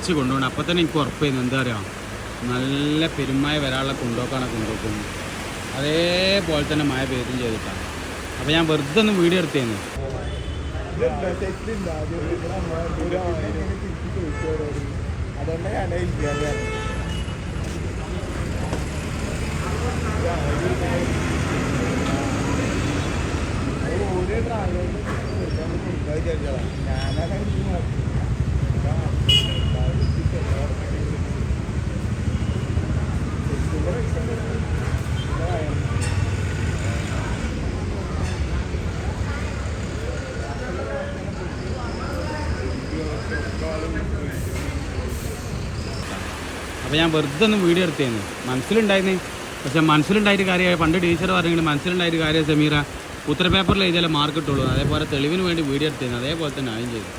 തിരിച്ച് കൊണ്ടുപോകണം. അപ്പോൾ തന്നെ എനിക്ക് ഉറപ്പായിരുന്നു എന്താ പറയുക, നല്ല പെരുമായ വരാനുള്ള കൊണ്ടുപോക്കും. അതേപോലെ തന്നെ മഴ പെയ്തും ചെയ്തിട്ടാണ്. അപ്പോൾ ഞാൻ വെറുതെ ഒന്ന് വീഡിയോ എടുത്തേന്ന്. അപ്പോൾ ഞാൻ വെറുതെ ഒന്ന് വീഡിയോ എടുത്തേന്ന്. മനസ്സിലുണ്ടായിരുന്നു, പക്ഷെ മനസ്സിലുണ്ടായിട്ട് കാര്യമായി. പണ്ട് ടീച്ചർ പറഞ്ഞെങ്കിൽ മനസ്സിലുണ്ടായിട്ട് കാര്യം സമീറ ഉത്തര പേപ്പറിൽ എഴുതിയാലേ മാർക്ക് കിട്ടുള്ളൂ. അതേപോലെ തെളിവിന് വേണ്ടി വീഡിയോ എടുത്തേന്ന്. അതേപോലെ തന്നെ ആയും ചെയ്തു.